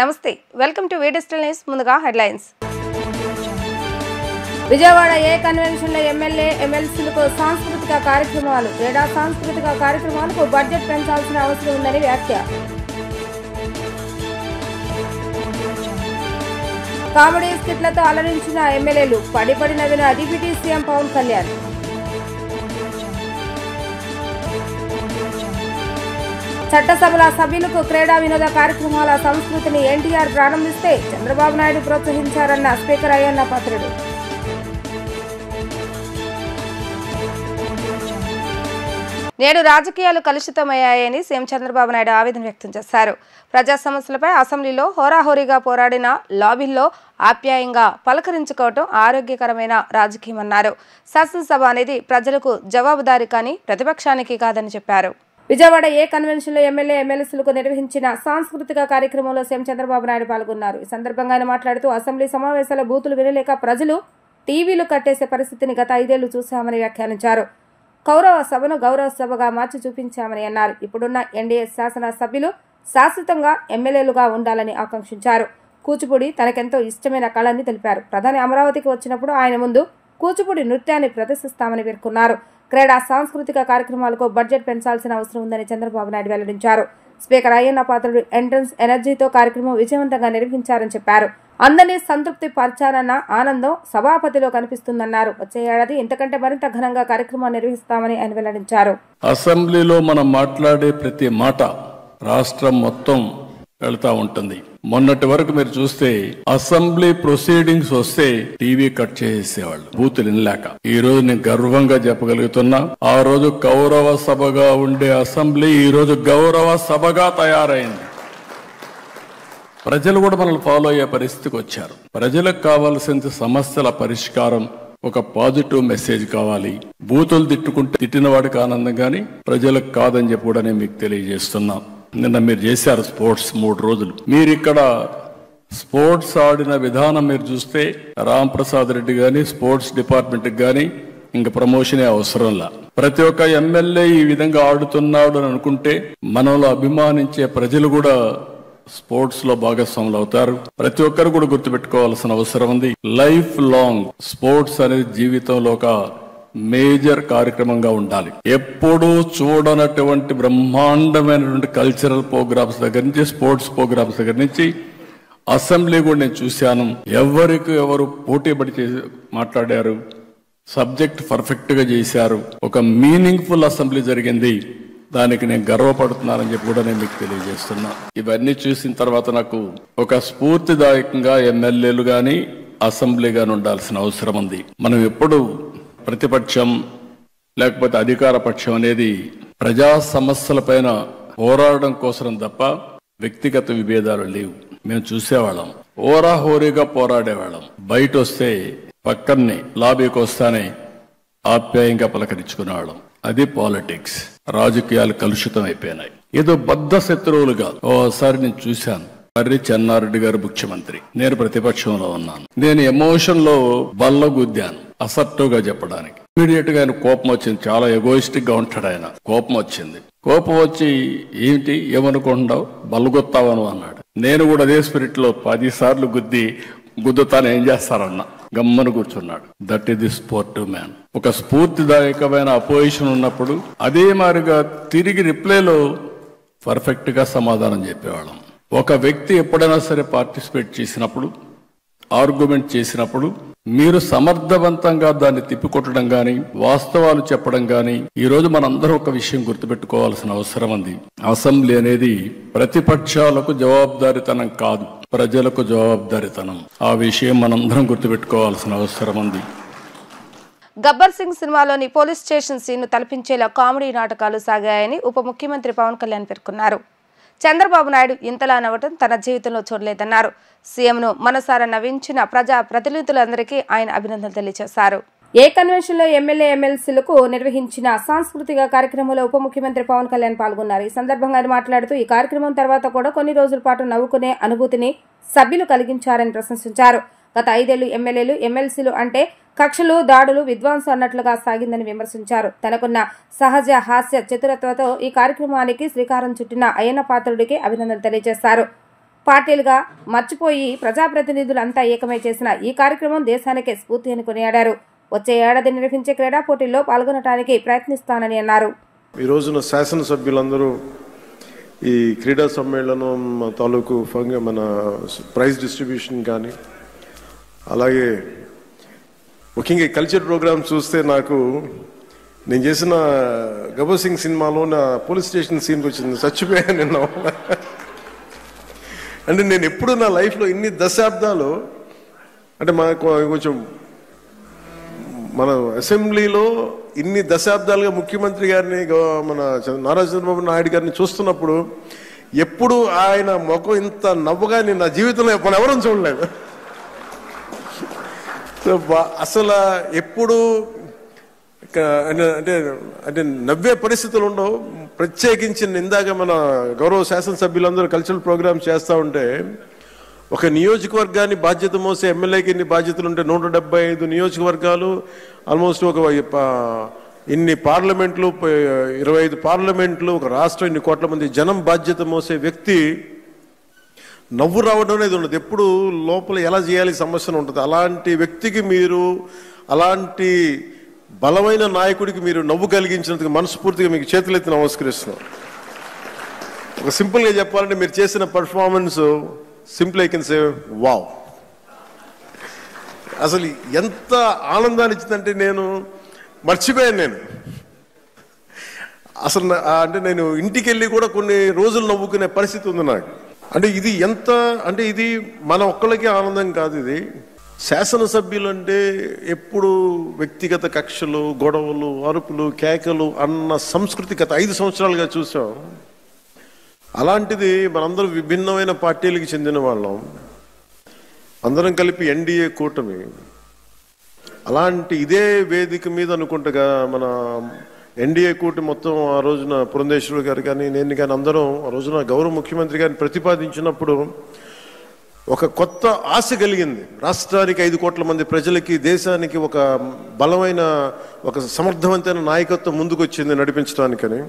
నమస్తే, welcome to digital news. ముందుగా headlines. Vijayawada ఏ కన్వెన్షన్లో MLA ఎమ్మెల్సీలకు సాంస్కృతిక కార్యక్రమాలు, క్రీడా సాంస్కృతిక కార్యక్రమాలకు బడ్జెట్ పెంచాల్సిన అవసరం ఉందని వ్యాఖ్య. కామెడీ స్కిట్లతో అలరించిన ఎమ్మెల్యేలు, పడిపడి నవ్విన డిప్యూటీ సీఎం పవన్ కళ్యాణ్. చట్టసభల సభ్యులకు క్రీడా వినోద కార్యక్రమాల సంస్కృతిని ఎన్టీఆర్ ప్రారంభిస్తే చంద్రబాబు నాయుడు ప్రోత్సహించారన్న స్పీకర్ అయ్యన్న పాత్రుడు. నేడు రాజకీయాలు కలుషితమయ్యాయని సీఎం చంద్రబాబు నాయుడు ఆవేదన వ్యక్తం చేశారు. ప్రజా సమస్యలపై అసెంబ్లీలో హోరాహోరీగా పోరాడిన లాబీల్లో ఆప్యాయంగా పలకరించుకోవటం ఆరోగ్యకరమైన రాజకీయమన్నారు. శాసనసభ అనేది ప్రజలకు జవాబుదారీ కానీ ప్రతిపక్షానికి కాదని చెప్పారు. విజయవాడ ఏ కన్వెన్షన్లో ఎమ్మెల్యే ఎమ్మెల్సీలకు నిర్వహించిన సాంస్కృతిక కార్యక్రమంలో సీఎం చంద్రబాబు నాయుడు పాల్గొన్నారు. ఈ సందర్భంగా ఆయన మాట్లాడుతూ అసెంబ్లీ సమావేశాల బూతులు వినలేక ప్రజలు టీవీలు కట్టేసే పరిస్థితిని గత 5 ఏళ్లు చూశామని వ్యాఖ్యానించారు. కౌరవ సభను గౌరవ సభగా మార్చి చూపించామని అన్నారు. ఇప్పుడున్న ఎన్డీఏ శాసన సభ్యులు శాశ్వతంగా ఎమ్మెల్యేలుగా ఉండాలని ఆకాంక్షించారు. కూచిపూడి తనకెంతో ఇష్టమైన కళని తెలిపారు. ప్రధాని అమరావతికి వచ్చినప్పుడు ఆయన ముందు కూచిపూడి నృత్యాన్ని ప్రదర్శిస్తామని పేర్కొన్నారు. క్రీడా సాంస్కృతిక కార్యక్రమాలకు బడ్జెట్ పెంచాల్సిన అవసరం ఉందని చంద్రబాబు నాయుడు వెల్లడించారు. స్పీకర్ అయ్యన్న పాత్రుడు ఎంట్రన్స్ ఎనర్జీతో కార్యక్రమం విజయవంతంగా నిర్వహించారని చెప్పారు. అందరినీ సంతృప్తి పరిచారన్న ఆనందం సభాపతిలో కనిపిస్తుందన్నారు. వచ్చే ఏడాది ఇంతకంటే మరింత ఘనంగా కార్యక్రమాన్ని నిర్వహిస్తామని ఆయన వెల్లడించారు. అసెంబ్లీలో మనం మాట్లాడే ప్రతి మాట రాష్ట్రం మొత్తం వెళ్తా ఉంటుంది. మొన్నటి వరకు మీరు చూస్తే అసెంబ్లీ ప్రొసీడింగ్స్ వస్తే టీవీ కట్ చేసేవాళ్ళు బూతులు వినలేక. ఈ రోజు నేను గర్వంగా చెప్పగలుగుతున్నా, ఆ రోజు కౌరవ సభగా ఉండే అసెంబ్లీ ఈ రోజు గౌరవ సభగా తయారైంది. ప్రజలు కూడా మనల్ని ఫాలో అయ్యే పరిస్థితికి వచ్చారు. ప్రజలకు కావాల్సిన సమస్యల పరిష్కారం, ఒక పాజిటివ్ మెసేజ్ కావాలి. బూతులు తిట్టిన వాడికి ఆనందం కానీ ప్రజలకు కాదని చెప్పి కూడా నేను మీకు తెలియజేస్తున్నాం. నిన్న మీరు చేశారు స్పోర్ట్స్ 3 రోజులు. మీరు ఇక్కడ స్పోర్ట్స్ ఆడిన విధానం మీరు చూస్తే రాంప్రసాద్ రెడ్డి గాని స్పోర్ట్స్ డిపార్ట్మెంట్ గాని ఇంకా ప్రమోషనే అవసరంలా. ప్రతి ఒక్క ఎమ్మెల్యే ఈ విధంగా ఆడుతున్నాడు అని అనుకుంటే మనలో అభిమానించే ప్రజలు కూడా స్పోర్ట్స్ లో భాగస్వాములు అవుతారు. ప్రతి ఒక్కరు కూడా గుర్తుపెట్టుకోవాల్సిన అవసరం ఉంది. లైఫ్ లాంగ్ స్పోర్ట్స్ అనేది జీవితంలో ఒక మేజర్ కార్యక్రమంగా ఉండాలి. ఎప్పుడూ చూడనటువంటి బ్రహ్మాండమైనటువంటి కల్చరల్ ప్రోగ్రామ్స్ దగ్గర నుంచి స్పోర్ట్స్ ప్రోగ్రామ్స్ దగ్గర నుంచి అసెంబ్లీ కూడా నేను చూశాను. ఎవరు పోటీ పడి మాట్లాడారు, సబ్జెక్ట్ పర్ఫెక్ట్ గా చేశారు. ఒక మీనింగ్ఫుల్ అసెంబ్లీ జరిగింది. దానికి నేను గర్వపడుతున్నానని చెప్పి కూడా నేను మీకు తెలియజేస్తున్నా. ఇవన్నీ చూసిన తర్వాత నాకు ఒక స్ఫూర్తిదాయకంగా ఎమ్మెల్యేలు గాని అసెంబ్లీ గాని ఉండాల్సిన అవసరం ఉంది. మనం ఎప్పుడు ప్రతిపక్షం లేకపోతే అధికార పక్షం అనేది ప్రజా సమస్యల పైన పోరాడడం కోసం తప్ప వ్యక్తిగత విభేదాలు లేవు. మేము చూసేవాళ్ళం, హోరాహోరీగా పోరాడేవాళ్ళం. బయట వస్తే పక్కనే లాబీకి వస్తానే ఆప్యాయంగా పలకరించుకునేవాళ్ళం. అది పాలిటిక్స్. రాజకీయాలు కలుషితం అయిపోయినాయి. ఏదో బద్ధ శత్రువులుగా ఓసారి నేను చూశాను. మర్రి చెన్నారెడ్డి గారు ముఖ్యమంత్రి, నేను ప్రతిపక్షంలో ఉన్నాను. నేను ఎమోషన్ లో బల్ల గుద్దాను అసర్టివ్ గా చెప్పడానికి. ఇమీడియట్ గా ఆయన కోపం వచ్చింది. చాలా ఎగోయిస్టిక్ గా ఉంటాడు ఆయన. కోపం వచ్చింది. కోపం వచ్చి ఏంటి ఏమనుకుంటున్నావు, బల్లగొత్తావను అన్నాడు. నేను కూడా అదే స్పిరిట్ లో 10 సార్లు గుద్దుతాను, ఏం చేస్తారన్నా గమ్మను కూర్చున్నాడు. That is the sportive man. ఒక స్ఫూర్తిదాయకమైన అపోజిషన్ ఉన్నప్పుడు అదే మాదిరిగా తిరిగి రిప్లైలో పర్ఫెక్ట్ గా సమాధానం చెప్పేవాళ్ళం. ఒక వ్యక్తి ఎప్పుడైనా సరే పార్టిసిపేట్ చేసినప్పుడు, ఆర్గ్యుమెంట్ చేసినప్పుడు మీరు సమర్థవంతంగా దాన్ని తిప్పికొట్టడం గాని, వాస్తవాలు చెప్పడం గాని. ఈ రోజు మనందరం ఒక విషయం గుర్తుపెట్టుకోవాల్సిన అవసరం ఉంది. అసెంబ్లీ అనేది ప్రతిపక్షాలకు జవాబుదారీతనం కాదు, ప్రజలకు జవాబుదారీతనం. ఆ విషయం మనందరం గుర్తుపెట్టుకోవాల్సిన అవసరం ఉంది. గబ్బర్ సింగ్ సినిమాలోని పోలీస్ స్టేషన్ సీన్ను తలపించేలా కామెడీ నాటకాలు సాగాయని ఉప ముఖ్యమంత్రి పవన్ కళ్యాణ్ పేర్కొన్నారు. చంద్రబాబు నాయుడు ఇంతలా నవ్వటం తన జీవితంలో చూడలేదన్నారు. సీఎంను మనసారా నవ్వించిన ప్రజా ప్రతినిధులందరికీ ఆయన అభినందనలు తెలియజేశారు. ఏ కన్వెన్షన్లో ఎమ్మెల్యే ఎమ్మెల్సీలకు నిర్వహించిన సాంస్కృతిక కార్యక్రమంలో ఉప ముఖ్యమంత్రి పవన్ కళ్యాణ్ పాల్గొన్నారు. ఈ సందర్భంగా ఆయన మాట్లాడుతూ ఈ కార్యక్రమం తర్వాత కూడా కొన్ని రోజుల పాటు నవ్వుకునే అనుభూతిని సభ్యులు కలిగించారని ప్రశంసించారు. గత 5 ఏళ్లు ఎమ్మెల్యేలు ఎమ్మెల్సీలు అంటే కక్షలు, దాడులు, విధ్వంసం అన్నట్లుగా సాగిందని విమర్శించారు. తనకున్న సహజ హాస్య చతురత్వతో ఈ కార్యక్రమానికి శ్రీకారం చుట్టిన అయ్యన్న పాత్రుడికి అభినందనలు తెలియజేశారు. పార్టీలుగా మర్చిపోయి ప్రజాప్రతినిధులంతా ఏకమై చేసిన ఈ కార్యక్రమం దేశానికే స్ఫూర్తి అని కొనియాడారు. వచ్చే ఏడాది నిర్వహించే క్రీడా పోటీల్లో పాల్గొనడానికి ప్రయత్నిస్తానని అన్నారు. ఈ రోజున శాసనసభ్యులందరూ ఈ క్రీడా సమ్మేళనం తాలూకు మన ప్రైజ్ డిస్ట్రిబ్యూషన్ కానీ అలాగే ముఖ్యంగా ఈ కల్చర్ ప్రోగ్రామ్ చూస్తే నాకు నేను చేసిన గబ్బర్ సింగ్ సినిమాలో నా పోలీస్ స్టేషన్ సీన్కి వచ్చింది. చచ్చిపోయాను నిన్న. అంటే నేను ఎప్పుడు నా లైఫ్లో ఇన్ని దశాబ్దాలు అంటే మనకు కొంచెం మన అసెంబ్లీలో ఇన్ని దశాబ్దాలుగా ముఖ్యమంత్రి గారిని మన నారా చంద్రబాబు నాయుడు గారిని చూస్తున్నప్పుడు ఎప్పుడు ఆయన ముఖం ఇంత నవ్వుగా నేను నా జీవితంలో మనం ఎవరూ చూడలేదు. అసలు ఎప్పుడు అంటే అంటే నవ్వే పరిస్థితులు ఉండవు. ప్రత్యేకించి ఇందాక మన గౌరవ శాసనసభ్యులందరూ కల్చరల్ ప్రోగ్రామ్స్ చేస్తూ ఉంటే ఒక నియోజకవర్గాన్ని బాధ్యత మోసే ఎమ్మెల్యేకి ఇన్ని బాధ్యతలు ఉంటే 175 నియోజకవర్గాలు ఆల్మోస్ట్ ఒక ఇన్ని పార్లమెంట్లు 25 పార్లమెంట్లు ఒక రాష్ట్రం ఇన్ని కోట్ల మంది జనం బాధ్యత మోసే వ్యక్తి నవ్వు రావడం అనేది ఉండదు. ఎప్పుడు లోపల ఎలా చేయాలి సమస్యను ఉంటుంది. అలాంటి వ్యక్తికి మీరు అలాంటి బలమైన నాయకుడికి మీరు నవ్వు కలిగించినందుకు మనస్ఫూర్తిగా మీకు చేతులెత్తి నమస్కరిస్తున్నాం. ఒక సింపుల్గా చెప్పాలంటే మీరు చేసిన performance simple I can say wow. అసలు ఎంత ఆనందాన్ని ఇచ్చిందంటే నేను మర్చిపోయాను. నేను అసలు అంటే నేను ఇంటికి వెళ్ళి కూడా కొన్ని రోజులు నవ్వుకునే పరిస్థితి ఉంది నాకు. అంటే ఇది ఎంత అంటే ఇది మన ఒక్కళ్ళకి ఆనందం కాదు. ఇది శాసనసభ్యులు అంటే ఎప్పుడు వ్యక్తిగత కక్షలు, గొడవలు, అరుపులు, కేకలు అన్న సంస్కృతి గత 5 సంవత్సరాలుగా చూసాం. అలాంటిది మనందరం విభిన్నమైన పార్టీలకు చెందిన వాళ్ళం, అందరం కలిపి ఎన్డీఏ కూటమి. అలాంటి ఇదే వేదిక మీద అనుకుంటగా మన ఎన్డీఏ కూటమి మొత్తం ఆ రోజున పురంధేశ్వరుడు గారు కానీ నేను కానీ అందరం ఆ రోజున గౌరవ ముఖ్యమంత్రి గారిని ప్రతిపాదించినప్పుడు ఒక కొత్త ఆశ కలిగింది. రాష్ట్రానికి 5 కోట్ల మంది ప్రజలకి, దేశానికి ఒక బలమైన ఒక సమర్థవంతమైన నాయకత్వం ముందుకు వచ్చింది నడిపించడానికని.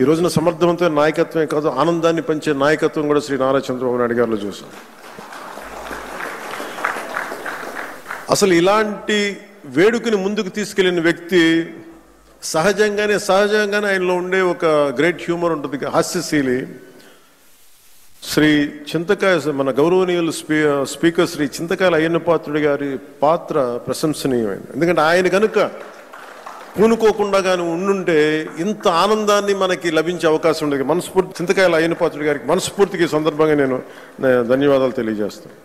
ఈ రోజున సమర్థవంతమైన నాయకత్వమే కాదు, ఆనందాన్ని పంచే నాయకత్వం కూడా శ్రీ నారా చంద్రబాబు నాయుడు గారిలో చూసాం. అసలు ఇలాంటి వేడుకని ముందుకు తీసుకెళ్లిన వ్యక్తి సహజంగానే ఆయనలో ఉండే ఒక గ్రేట్ హ్యూమర్ ఉంటుంది, హాస్యశీలి. శ్రీ చింతకాయ మన గౌరవనీయులు స్పీకర్ శ్రీ చింతకాయల అయ్యన్న పాత్రుడి గారి పాత్ర ప్రశంసనీయమైంది. ఎందుకంటే ఆయన కనుక పూనుకోకుండా కానీ ఉండుంటే ఇంత ఆనందాన్ని మనకి లభించే అవకాశం ఉండేది. చింతకాయల అయ్యన్న పాత్రుడి గారికి మనస్ఫూర్తికి సందర్భంగా నేను ధన్యవాదాలు తెలియజేస్తాను.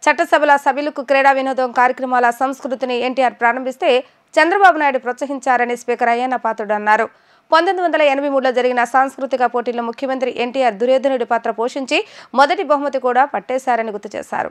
చట్టసభల సభ్యులకు క్రీడా వినోదం కార్యక్రమాల సంస్కృతిని ఎన్టీఆర్ ప్రారంభిస్తే చంద్రబాబు నాయుడు ప్రోత్సహించారని స్పీకర్ అయ్యన్న పాత్రుడు అన్నారు. 1983లో జరిగిన సాంస్కృతిక పోటీల్లో ముఖ్యమంత్రి ఎన్టీఆర్ దుర్యోధనుడి పాత్ర పోషించి మొదటి బహుమతి కూడా పట్టేశారని గుర్తు చేశారు.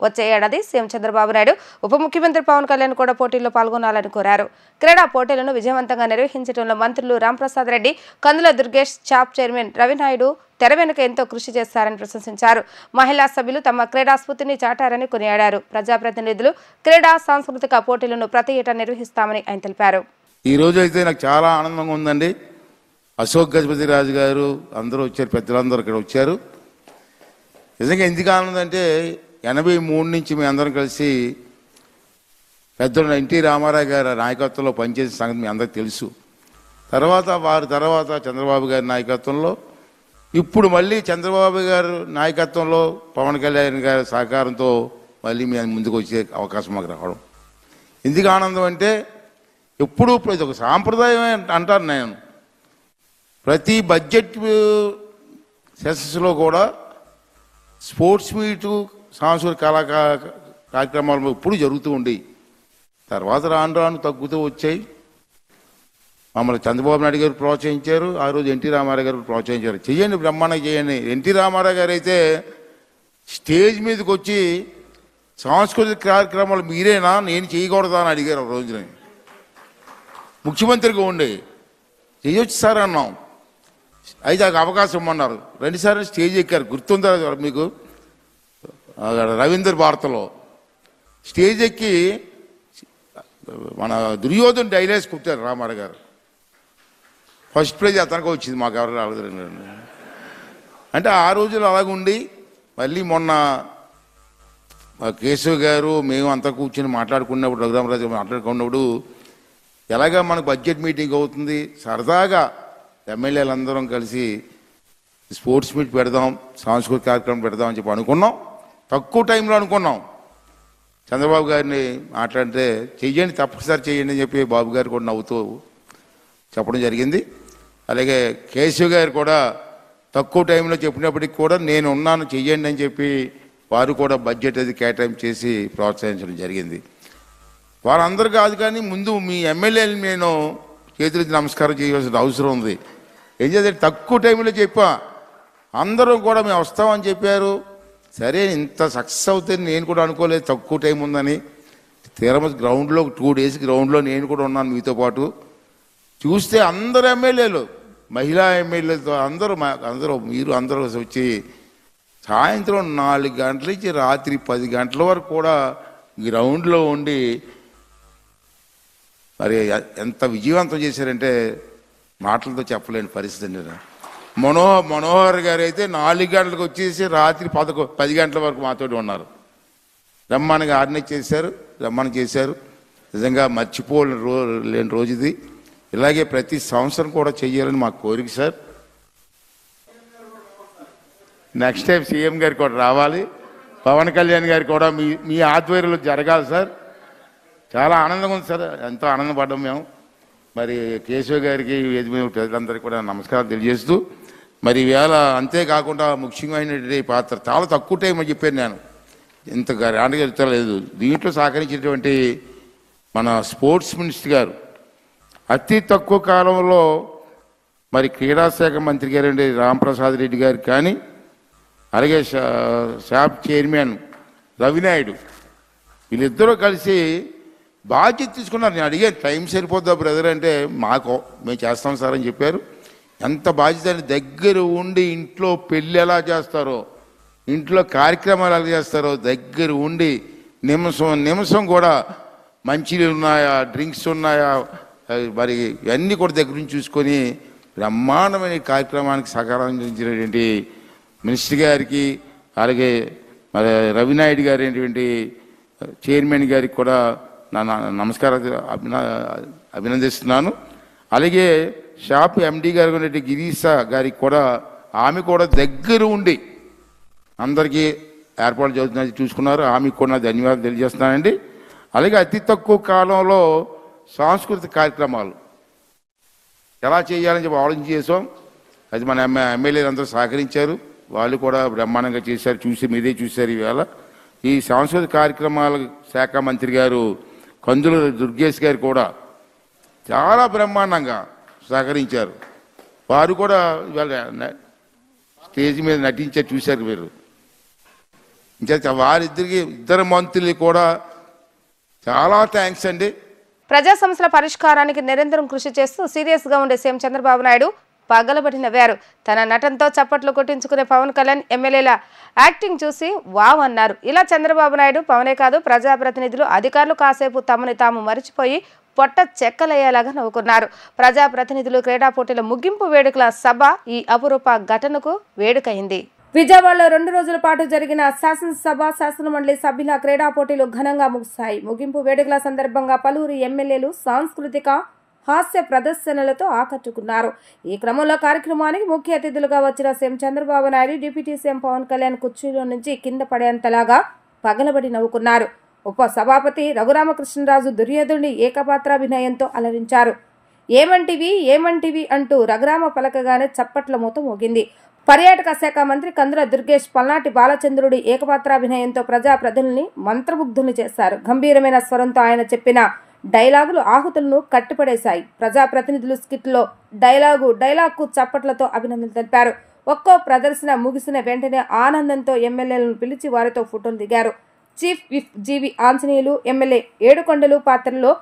వచ్చే ఏడాది సీఎం చంద్రబాబు నాయుడు ఉప ముఖ్యమంత్రి పవన్ కళ్యాణ్ కూడా పోటీల్లో పాల్గొనాలని కోరారు. క్రీడా పోటీలను విజయవంతంగా నిర్వహించడంలో మంత్రులు రాంప్రసాద్ రెడ్డి, కందుల దుర్గేష్, చాప్ చైర్మన్ రవినాయుడు తెర వెనుక ఎంతో కృషి చేశారని ప్రశంసించారు. మహిళా సభ్యులు తమ క్రీడా స్ఫూర్తిని చాటారని కొనియాడారు. ప్రజాప్రతినిధులు క్రీడా సాంస్కృతిక పోటీలను ప్రతి ఏటా నిర్వహిస్తామని ఆయన తెలిపారు. ఈ రోజు అయితే నాకు చాలా ఆనందంగా ఉందండి. అశోక్ గజపతి రాజు గారు అందరూ వచ్చారు, పెద్దలందరూ ఇక్కడ వచ్చారు. నిజంగా ఎందుకు ఆనందం అంటే 83 నుంచి మీ అందరం కలిసి పెద్దలు ఎన్టీ రామారావు గారి నాయకత్వంలో పనిచేసిన సంగతి మీ అందరికి తెలుసు. వారి తర్వాత చంద్రబాబు గారి నాయకత్వంలో, ఇప్పుడు మళ్ళీ చంద్రబాబు గారి నాయకత్వంలో పవన్ కళ్యాణ్ గారి సహకారంతో మళ్ళీ మేము ముందుకు వచ్చే అవకాశం మాకు రావడం ఎందుకు ఆనందం అంటే, ఎప్పుడూ ఇది ఒక సాంప్రదాయం అంటాను నేను. ప్రతి బడ్జెట్ సెషన్స్లో కూడా స్పోర్ట్స్ మీటు, సాంస్కృతిక కార్యక్రమాలు ఎప్పుడు జరుగుతూ ఉండి తర్వాత రాను తగ్గుతూ వచ్చాయి. మమ్మల్ని చంద్రబాబు నాయుడు గారు ప్రోత్సహించారు, ఆ రోజు ఎన్టీ రామారావు గారు ప్రోత్సహించారు. చెయ్యండి, బ్రహ్మాండంగా చేయండి. ఎన్టీ రామారావు గారు అయితే స్టేజ్ మీదకి వచ్చి సాంస్కృతిక కార్యక్రమాలు మీరేనా, నేను చేయకూడదా అని అడిగారు. ఒక రోజున ముఖ్యమంత్రిగా ఉండి చేయొచ్చు సార్ అన్నాం. అయితే నాకు అవకాశం ఇమ్మన్నారు. 2 సార్లు స్టేజ్ ఎక్కారు, గుర్తుందా మీకు? రవీంద్ర భారతిలో స్టేజ్ ఎక్కి మన దుర్యోధన డైలాగ్స్ కుట్టారు రామారావు గారు. ఫస్ట్ ప్రైజ్ అతనికి వచ్చింది, మాకు ఎవరు రాలేదు. అంటే ఆ రోజులు అలాగుండి మళ్ళీ మొన్న కేశవ్ గారు మేము అంతా కూర్చొని మాట్లాడుకున్నప్పుడు, రఘురామరాజు మాట్లాడుకున్నప్పుడు ఎలాగా మనకు బడ్జెట్ మీటింగ్ అవుతుంది, సరదాగా ఎమ్మెల్యేలందరం కలిసి స్పోర్ట్స్ మీట్ పెడదాం, సాంస్కృతిక కార్యక్రమం పెడదాం అని చెప్పి అనుకున్నాం. తక్కువ టైంలో అనుకున్నాం. చంద్రబాబు గారిని మాట్లాడితే చెయ్యండి, తప్పనిసరి చెయ్యండి అని చెప్పి బాబు గారు కూడా నవ్వుతూ చెప్పడం జరిగింది. అలాగే కేశవ్ గారు కూడా తక్కువ టైంలో చెప్పినప్పటికి కూడా నేను ఉన్నాను చెయ్యండి అని చెప్పి వారు కూడా బడ్జెట్ అది కేటాయింపు చేసి ప్రోత్సహించడం జరిగింది. వారందరూ కాదు కానీ ముందు మీ ఎమ్మెల్యేలు నేను చేతులెత్తి నమస్కారం చేయవలసిన అవసరం ఉంది. ఏం చేస్తే తక్కువ టైంలో చెప్పా, అందరూ కూడా మేము వస్తామని చెప్పారు. సరే ఇంత సక్సెస్ అవుతుంది నేను కూడా అనుకోలేదు, తక్కువ టైం ఉందని. తిరుమల గ్రౌండ్లో 2 days గ్రౌండ్లో నేను కూడా ఉన్నాను మీతో పాటు. చూస్తే అందరు ఎమ్మెల్యేలు, మహిళా ఎమ్మెల్యేలతో అందరూ మీరు అందరూ వచ్చి సాయంత్రం 4 గంటల నుంచి రాత్రి 10 గంటల వరకు కూడా గ్రౌండ్లో ఉండి మరి ఎంత విజయవంతం చేశారంటే మాటలతో చెప్పలేని పరిస్థితి అండి. మనోహర్ గారు అయితే 4 గంటలకు వచ్చేసి రాత్రి 10 గంటల వరకు మాతో ఉన్నారు. రమ్మని ఆర్గనైజ్ చేశారు, చేశారు. నిజంగా మర్చిపోలేని రోజు ఇది. ఇలాగే ప్రతి సంవత్సరం కూడా చెయ్యాలని మా కోరిక సార్. నెక్స్ట్ టైం సీఎం గారు కూడా రావాలి, పవన్ కళ్యాణ్ గారు కూడా మీ ఆధ్వర్యంలో జరగాలి సార్. చాలా ఆనందంగా ఉంది సార్, ఎంతో ఆనందపడ్డాం మేము. మరి కేశవ్ గారికి ప్రజలందరికీ కూడా నమస్కారం తెలియజేస్తూ, మరి ఈవేళ అంతేకాకుండా ముఖ్యమైనటువంటి పాత్ర చాలా తక్కువ టైం అని చెప్పాను నేను, ఇంత రాండగలుగుతలేదు. దీంట్లో సహకరించినటువంటి మన స్పోర్ట్స్ మినిస్టర్ గారు అతి తక్కువ కాలంలో మరి క్రీడాశాఖ మంత్రి గారండి రాంప్రసాద్ రెడ్డి గారు కానీ, అలాగే షాప్ చైర్మన్ రవినాయుడు, వీళ్ళిద్దరూ కలిసి బాధ్యత తీసుకున్నారు. నేను అడిగాను టైం సరిపోద్దా బ్రదర్ అంటే, మేము చేస్తాం సార్ అని చెప్పారు. ఎంత బాధ్యత అంటే దగ్గర ఉండి ఇంట్లో పెళ్ళి ఎలా చేస్తారో, ఇంట్లో కార్యక్రమాలు ఎలా చేస్తారో దగ్గర ఉండి నిమిషం కూడా మంచినీళ్ళు ఉన్నాయా, డ్రింక్స్ ఉన్నాయా, మరి ఇవన్నీ కూడా దగ్గర నుంచి చూసుకొని బ్రహ్మాండమైన కార్యక్రమానికి సహకరించినటువంటి మినిస్టర్ గారికి, అలాగే మరి రవినాయుడు గారు ఏంటి చైర్మన్ గారికి కూడా నా నమస్కారాలు అభినందిస్తున్నాను. అలాగే షాప్ ఎండి గారు గిరీష గారికి కూడా, ఆమె కూడా దగ్గర ఉండి అందరికీ ఏర్పాటు చదువుతున్నది చూసుకున్నారు. ఆమెకు కూడా ధన్యవాదాలు తెలియజేస్తున్నానండి. అలాగే అతి తక్కువ కాలంలో సాంస్కృతిక కార్యక్రమాలు ఎలా చేయాలని చెప్పి ఆలోచన చేసాం. అది మన ఎమ్మెల్యేలు అందరూ సహకరించారు, వాళ్ళు కూడా బ్రహ్మాండంగా చేశారు. మీదే చూశారు. ఈవేళ ఈ సాంస్కృతిక కార్యక్రమాల శాఖ మంత్రి గారు కందుల దుర్గేష్ గారు కూడా చాలా బ్రహ్మాండంగా సహకరించారు. వారు కూడా ఇవాళ స్టేజ్ మీద నటించారు, చూశారు మీరు. ఇంకా వారిద్దరికి ఇద్దరు మంత్రులు కూడా చాలా థ్యాంక్స్ అండి. ప్రజా సమస్యల పరిష్కారానికి నిరంతరం కృషి చేస్తూ సీరియస్ గా ఉండే సీఎం చంద్రబాబు నాయుడు పగలబడి నవ్వారు. తన నటనతో చప్పట్లు కొట్టించుకునే పవన్ కళ్యాణ్ ఎమ్మెల్యేల యాక్టింగ్ చూసి వావ్ అన్నారు. ఇలా చంద్రబాబు నాయుడు, పవనే కాదు ప్రజాప్రతినిధులు, అధికారులు కాసేపు తమని తాము మరిచిపోయి పొట్ట చెక్కలయ్యేలాగా నవ్వుకున్నారు. ప్రజాప్రతినిధులు క్రీడా పోటీల ముగింపు వేడుకల సభ ఈ అపురూప ఘటనకు వేడుకైంది. విజయవాడలో 2 రోజుల పాటు జరిగిన శాసనసభ, శాసనమండలి సభ్యుల క్రీడా పోటీలు ఘనంగా ముగిశాయి. ముగింపు వేడుకల సందర్భంగా పలువురు ఎమ్మెల్యేలు సాంస్కృతిక హాస్య ప్రదర్శనలతో ఆకట్టుకున్నారు. ఈ క్రమంలో కార్యక్రమానికి ముఖ్య అతిథులుగా వచ్చిన CM Chandrababu Naidu, deputy CM Pawan Kalyan కుర్చీలో నుంచి కింద పడేంతలాగా పగలబడి నవ్వుకున్నారు. ఉప సభాపతి రఘురామకృష్ణరాజు దుర్యోధుని ఏకపాత్రాభినయంతో అలరించారు. ఏమంటివి అంటూ రఘురామ పలకగానే చప్పట్ల మూత మోగింది. పర్యాటక శాఖ మంత్రి కందుల దుర్గేష్, పల్నాటి బాలచంద్రుడి ఏకపాత్రాభినయంతో ప్రజాప్రతినిధుల్ని మంత్రముగ్ధుల్ని చేశారు. గంభీరమైన స్వరంతో ఆయన చెప్పిన డైలాగులు ఆహుతులను కట్టిపడేశాయి. ప్రజాప్రతినిధులు స్కిట్లో డైలాగ్కు చప్పట్లతో అభినందనలు తెలిపారు. ఒక్కో ప్రదర్శన ముగిసిన వెంటనే ఆనందంతో ఎమ్మెల్యేలను పిలిచి వారితో ఫోటోలు దిగారు. చీఫ్ విప్ జీవి ఆంజనేయులు ఎమ్మెల్యే ఏడుకొండలు పాత్రలో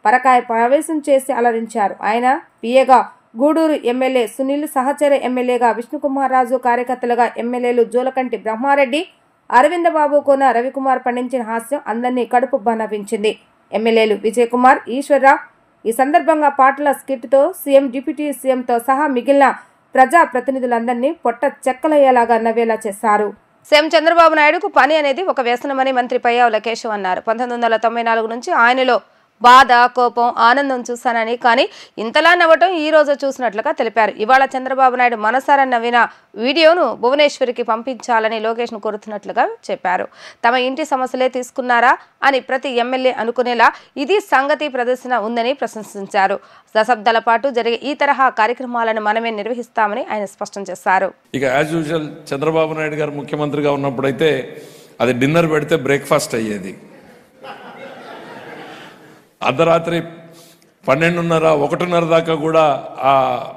పరకాయ ప్రవేశం చేసి అలరించారు. ఆయన పిఏగా గూడూరు ఎమ్మెల్యే సునీల్, సహచర ఎమ్మెల్యేగా విష్ణుకుమార్ రాజు, కార్యకర్తలుగా ఎమ్మెల్యేలు జోలకంటి బ్రహ్మారెడ్డి, అరవింద బాబు, కోన రవికుమార్ పండించిన హాస్యం అందరినీ కడుపుబ్బా నవ్వించింది. ఎమ్మెల్యేలు విజయ్ కుమార్, ఈశ్వరరావు ఈ సందర్భంగా పాటల స్కిట్తో సీఎం, డిప్యూటీ సీఎంతో సహా మిగిలిన ప్రజా ప్రతినిధులందరినీ పొట్ట చెక్కలయ్యేలాగా నవ్వేలా చేశారు. సీఎం చంద్రబాబు నాయుడుకు పని అనేది ఒక వ్యసనమని మంత్రి పయ్యావుల కేశవ్ అన్నారు. 1994 నుంచి ఆయనలో బాధ, కోపం, ఆనందం చూశానని, కానీ ఇంతలా నవ్వటం ఈ రోజు చూసినట్లుగా తెలిపారు. ఇవాళ చంద్రబాబు నాయుడు మనసారా నవ్విన వీడియోను భువనేశ్వరికి పంపించాలని లోకేష్ను కోరుతున్నట్లుగా చెప్పారు. తమ ఇంటి సమస్యలే తీసుకున్నారా అని ప్రతి ఎమ్మెల్యే అనుకునేలా ఇది సంగతి ప్రదర్శన ఉందని ప్రశంసించారు. దశాబ్దాల పాటు జరిగే ఈ తరహా కార్యక్రమాలను మనమే నిర్వహిస్తామని ఆయన స్పష్టం చేశారు. ఇక యాజ్ యూజువల్ చంద్రబాబు నాయుడు గారు ముఖ్యమంత్రిగా ఉన్నప్పుడైతే అది డిన్నర్ పెడితే బ్రేక్ఫాస్ట్ అయ్యేది. అర్ధరాత్రి 12:30, 1:30 దాకా కూడా ఆ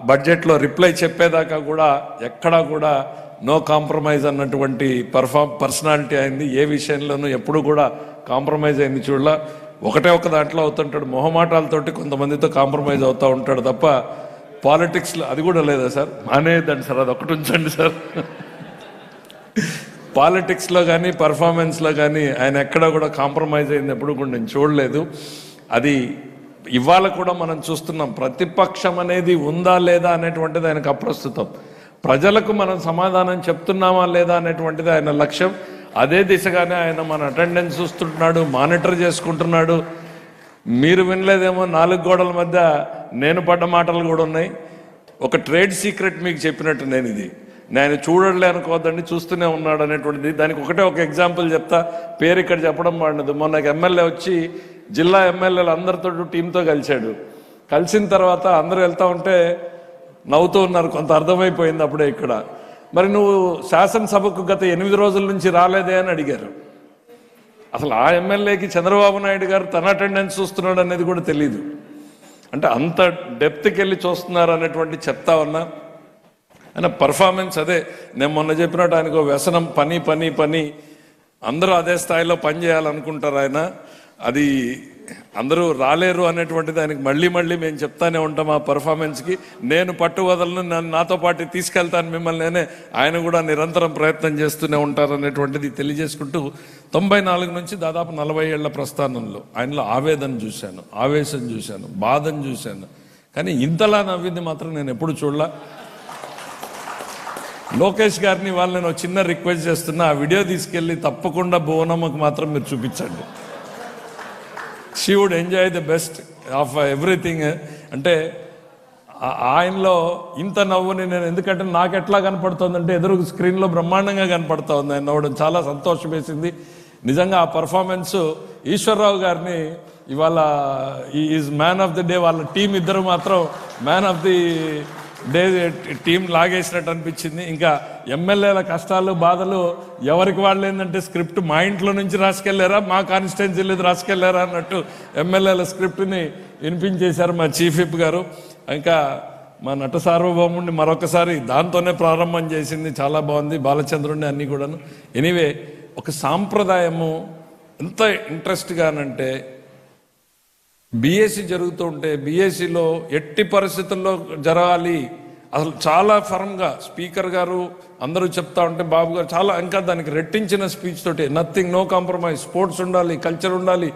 బడ్జెట్లో రిప్లై చెప్పేదాకా కూడా ఎక్కడా కూడా నో కాంప్రమైజ్ అన్నటువంటి పర్సనాలిటీ అయింది. ఏ విషయంలోనూ ఎప్పుడు కూడా కాంప్రమైజ్ అయింది చూడాల. ఒక దాంట్లో అవుతుంటాడు, మొహమాటాలతోటి కొంతమందితో కాంప్రమైజ్ అవుతూ ఉంటాడు తప్ప పాలిటిక్స్లో అది కూడా లేదా సార్? మానేదండి సార్, అది ఒకటి ఉంచండి సార్. పాలిటిక్స్లో కానీ పర్ఫార్మెన్స్లో కానీ ఆయన ఎక్కడా కూడా కాంప్రమైజ్ అయింది ఎప్పుడు కూడా నేను చూడలేదు. అది ఇవాళ కూడా మనం చూస్తున్నాం. ప్రతిపక్షం అనేది ఉందా లేదా అనేటువంటిది ఆయనకు అప్రస్తుతం. ప్రజలకు మనం సమాధానం చెప్తున్నామా లేదా అనేటువంటిది ఆయన లక్ష్యం. అదే దిశగానే ఆయన మన అటెండెన్స్ చూస్తుంటున్నాడు, మానిటర్ చేసుకుంటున్నాడు. మీరు వినలేదేమో, 4 గోడల మధ్య నేను పడ్డ మాటలు కూడా ఉన్నాయి. ఒక ట్రేడ్ సీక్రెట్ మీకు చెప్పినట్టు నేను చూడలే అనుకోవద్దండి, చూస్తూనే ఉన్నాడు అనేటువంటిది. దానికి ఒక ఎగ్జాంపుల్ చెప్తా. పేరు ఇక్కడ చెప్పడం వాడినది. మొన్న ఎమ్మెల్యే వచ్చి జిల్లా ఎమ్మెల్యేలు అందరితో టీంతో కలిసిన తర్వాత అందరూ వెళ్తా ఉంటే నవ్వుతూ ఉన్నారు. కొంత అర్థమైపోయింది అప్పుడే ఇక్కడ. మరి నువ్వు శాసనసభకు గత 8 రోజుల నుంచి రాలేదే అని అడిగారు. అసలు ఆ ఎమ్మెల్యేకి చంద్రబాబు నాయుడు గారు తన అటెండెన్స్ చూస్తున్నాడు అనేది కూడా తెలియదు. అంటే అంత డెప్త్కి వెళ్ళి చూస్తున్నారు అనేటువంటి చెప్తా ఉన్నా. ఆయన పర్ఫార్మెన్స్ అదే నేను మొన్న చెప్పినట్టు ఆయనకు వ్యసనం, పని. అందరూ అదే స్థాయిలో పని చేయాలనుకుంటారు ఆయన. అది అందరూ రాలేరు అనేటువంటిది ఆయనకి మళ్ళీ మేము చెప్తానే ఉంటాం. ఆ పర్ఫార్మెన్స్కి నేను పట్టు వదలను, నాతో పాటు తీసుకెళ్తాను మిమ్మల్ని నేనే. ఆయన కూడా నిరంతరం ప్రయత్నం చేస్తూనే ఉంటారు అనేటువంటిది తెలియజేసుకుంటూ 94 నుంచి దాదాపు 40 ఏళ్ల ప్రస్థానంలో ఆయనలో ఆవేదన చూశాను, ఆవేశం చూశాను, బాధను చూశాను. కానీ ఇంతలా నవ్వింది మాత్రం నేను ఎప్పుడు చూడలా. లోకేష్ గారిని వాళ్ళు నేను చిన్న రిక్వెస్ట్ చేస్తున్నా, ఆ వీడియో తీసుకెళ్ళి తప్పకుండా భువనమ్మకు మాత్రం మీరు చూపించండి. She would enjoy the best of everything. అంటే ఆయనలో ఇంత నవ్వుని నేను, ఎందుకంటే నాకు ఎట్లా కనపడుతుందంటే ఎదురు స్క్రీన్లో బ్రహ్మాండంగా కనపడుతూ ఉంది ఆయన నవ్వడం. చాలా సంతోషం వేసింది నిజంగా. ఆ పర్ఫార్మెన్స్ ఈశ్వర్రావు గారిని ఇవాళ is man of the day. వాళ్ళ టీం ఇద్దరు మాత్రం man of the day team లాగేసినట్టు అనిపించింది. ఇంకా ఎమ్మెల్యేల కష్టాలు, బాధలు ఎవరికి వాళ్ళు ఏంటంటే స్క్రిప్ట్ మా ఇంట్లో నుంచి రాసుకెళ్లారా, మా కాన్స్టిట్యున్సీలో రాసుకెళ్లారా అన్నట్టు ఎమ్మెల్యేల స్క్రిప్ట్ని వినిపించేశారు మా చీఫ్ విప్ గారు. ఇంకా మా నట సార్వభౌముడిని మరొకసారి దాంతోనే ప్రారంభం చేసింది. చాలా బాగుంది. బాలచంద్రుడిని అన్నీ కూడాను. ఎనీవే, ఒక సాంప్రదాయము ఎంత ఇంట్రెస్ట్గానంటే బీఎస్సీ జరుగుతూ ఉంటే బీఎస్సీలో ఎట్టి పరిస్థితుల్లో జరగాలి అసలు చాలా ఫర్మ్గా స్పీకర్ గారు అందరూ చెప్తా ఉంటే బాబు గారు చాలా ఇంకా దానికి రెట్టించిన స్పీచ్ తోటి నథింగ్, నో కాంప్రమైజ్, స్పోర్ట్స్ ఉండాలి, కల్చర్ ఉండాలి,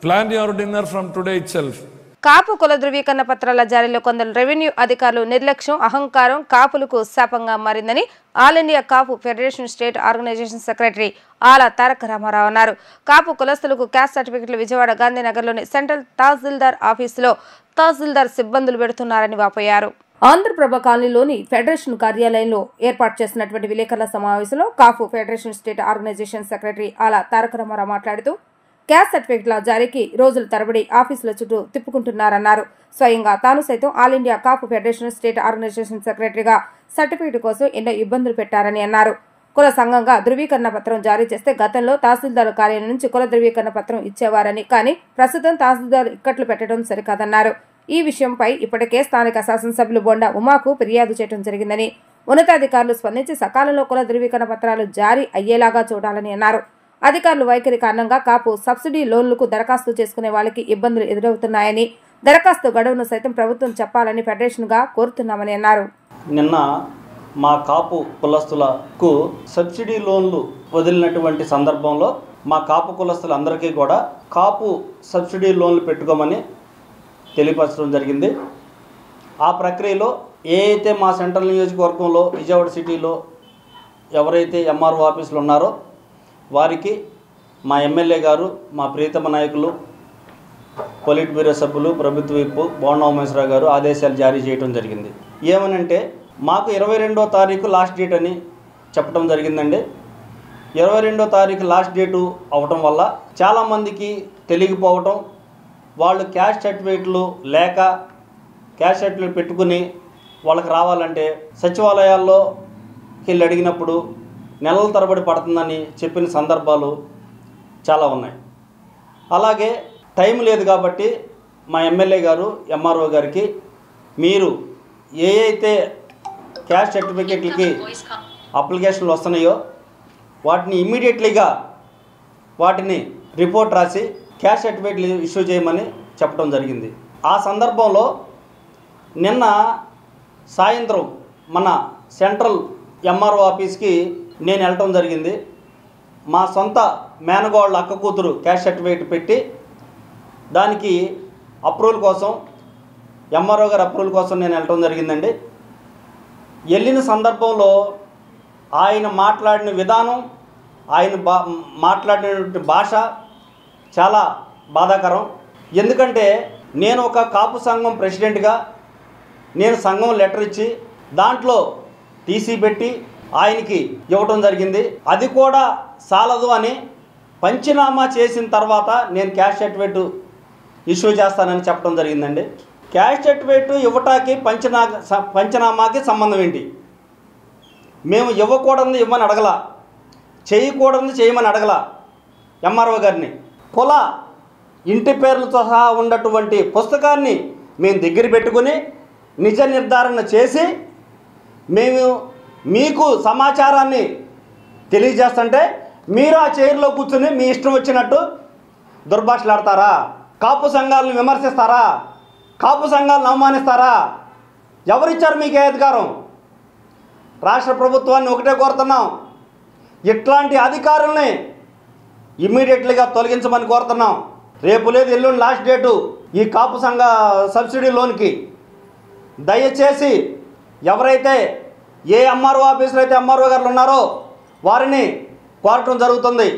plan your dinner from today itself. Kapu కుల ధృవీకరణ పత్రాల జారీలో కొందరు రెవెన్యూ అధికారులు నిర్లక్ష్యం, అహంకారం కాపులకు శాపంగా మారిందని ఆల్ ఇండియా కాపు ఫెడరేషన్ స్టేట్ ఆర్గనైజేషన్ సెక్రటరీ ఆల తారక రామారావు అన్నారు. కాపు కులస్తులకు క్యాస్ట్ సర్టిఫికెట్లు విజయవాడ గాంధీనగర్లోని సెంట్రల్ తహసీల్దార్ ఆఫీసులో తహసీల్దార్ సిబ్బందులు పెడుతున్నారని వాపోయారు. ఆంధ్రప్రభ కాలనీలోని ఫెడరేషన్ కార్యాలయంలో ఏర్పాటు చేసినటువంటి విలేకరుల సమావేశంలో కాపు ఫెడరేషన్ స్టేట్ ఆర్గనైజేషన్ సెక్రటరీ ఆల తారక రామారావు మాట్లాడుతూ క్యాస్ట్ సర్టిఫికెట్ల జారీకి రోజుల తరబడి ఆఫీసుల చుట్టూ తిప్పుకుంటున్నారన్నారు. స్వయంగా తాను సైతం ఆల్ ఇండియా కాపు ఫెడరేషన్ స్టేట్ ఆర్గనైజేషన్ సెక్రటరీగా సర్టిఫికెట్ కోసం ఎన్నో ఇబ్బందులు పెట్టారని అన్నారు. కుల సంఘంగా ధృవీకరణ పత్రం జారీ చేస్తే గతంలో తహసీల్దార్ కార్యాలయం నుంచి కుల ధృవీకరణ పత్రం ఇచ్చేవారని, కానీ ప్రస్తుతం తహసీల్దార్ ఇక్కట్లు పెట్టడం సరికాదన్నారు. ఈ విషయంపై ఇప్పటికే స్థానిక శాసనసభ్యులు బొండా ఉమాకు ఫిర్యాదు చేయడం జరిగిందని, ఉన్నతాధికారులు స్పందించి సకాలంలో కుల ధృవీకరణ పత్రాలు జారీ అయ్యేలాగా చూడాలని అన్నారు. అధికారులు వైఖరి కారణంగా కాపు సబ్సిడీ లోన్లకు దరఖాస్తు చేసుకునే వాళ్ళకి ఇబ్బందులు ఎదురవుతున్నాయని, దరఖాస్తు గడువును సైతం ప్రభుత్వం చెప్పాలని ఫెడరేషన్గా కోరుతున్నామని అన్నారు. నిన్న మా కాపు కులస్తులకు సబ్సిడీ లోన్లు వదిలినటువంటి సందర్భంలో మా కాపు కులస్తులందరికీ కూడా కాపు సబ్సిడీ లోన్లు పెట్టుకోమని తెలియపరచడం జరిగింది. ఆ ప్రక్రియలో ఏ అయితే మా సెంట్రల్ నియోజకవర్గంలో విజయవాడ సిటీలో ఎవరైతే ఎంఆర్ఓ ఆఫీసులో ఉన్నారో వారికి మా ఎమ్మెల్యే గారు, మా ప్రియతమ నాయకులు, పొలిట్ బ్యూరో సభ్యులు, ప్రభుత్వ విప్పు బోండా ఉమేశ్వరరావు గారు ఆదేశాలు జారీ చేయడం జరిగింది. ఏమనంటే మాకు 22వ తారీఖు లాస్ట్ డేట్ అని చెప్పడం జరిగిందండి. 22వ తారీఖు లాస్ట్ డేటు అవటం వల్ల చాలామందికి తెలియకపోవటం, వాళ్ళు క్యాష్ సర్టిఫికేట్లు లేక క్యాష్ సర్టిఫికేట్ పెట్టుకుని వాళ్ళకి రావాలంటే సచివాలయాల్లో వెళ్ళి అడిగినప్పుడు నెలల తరబడి పడుతుందని చెప్పిన సందర్భాలు చాలా ఉన్నాయి. అలాగే టైం లేదు కాబట్టి మా ఎమ్మెల్యే గారు ఎంఆర్ఓ గారికి మీరు ఏ అయితే క్యాష్ సర్టిఫికేట్లకి అప్లికేషన్లు వస్తున్నాయో వాటిని ఇమ్మీడియట్లీగా వాటిని రిపోర్ట్ రాసి క్యాష్ సర్టిఫికేట్లు ఇష్యూ చేయమని చెప్పడం జరిగింది. ఆ సందర్భంలో నిన్న సాయంత్రం మన సెంట్రల్ ఎంఆర్ఓ ఆఫీస్కి నేను వెళ్ళటం జరిగింది. మా సొంత మేనగోళ్ళ అక్క కూతురు క్యాష్ సర్టిఫికేట్ పెట్టి దానికి అప్రూవల్ కోసం, ఎంఆర్ఓ గారి అప్రూవల్ కోసం నేను వెళ్ళటం జరిగిందండి. వెళ్ళిన సందర్భంలో ఆయన మాట్లాడిన విధానం, ఆయన మాట్లాడినటువంటి భాష చాలా బాధాకరం. ఎందుకంటే నేను ఒక కాపు సంఘం ప్రెసిడెంట్గా నేను సంఘం లెటర్ ఇచ్చి దాంట్లో టీసీ పెట్టి ఆయనకి ఇవ్వటం జరిగింది. అది కూడా సాలదు అని పంచనామా చేసిన తర్వాత నేను క్యాష్ సర్టిఫికేట్ ఇష్యూ చేస్తానని చెప్పడం జరిగిందండి. క్యాష్ సర్టిఫికేట్ ఇవ్వటానికి పంచనామాకి సంబంధం ఏంటి? మేము ఇవ్వకూడదు ఇవ్వమని అడగల, చేయకూడదు చేయమని అడగల ఎంఆర్ఓ గారిని. కుల ఇంటి పేర్లతో సహా ఉన్నటువంటి పుస్తకాన్ని మేము దగ్గర పెట్టుకుని నిజ నిర్ధారణ చేసి మేము మీకు సమాచారాన్ని తెలియజేస్తుంటే మీరు ఆ చైర్లో కూర్చుని మీ ఇష్టం వచ్చినట్టు దుర్భాషలాడతారా? కాపు సంఘాలను విమర్శిస్తారా? కాపు సంఘాలను అవమానిస్తారా? ఎవరిచ్చారు మీకు ఏ అధికారం? రాష్ట్ర ప్రభుత్వాన్ని ఒకటే కోరుతున్నాం, ఇట్లాంటి అధికారుల్ని ఇమ్మీడియట్లీగా తొలగించమని కోరుతున్నాం. రేపు లేదు ఎల్లుండి లాస్ట్ డేటు ఈ కాపు సంఘ సబ్సిడీ లోన్కి. దయచేసి ఎవరైతే ఏ ఎంఆర్ఓ ఆఫీసులో అయితే ఎంఆర్ఓ గారు ఉన్నారో వారిని కోరటం జరుగుతుంది.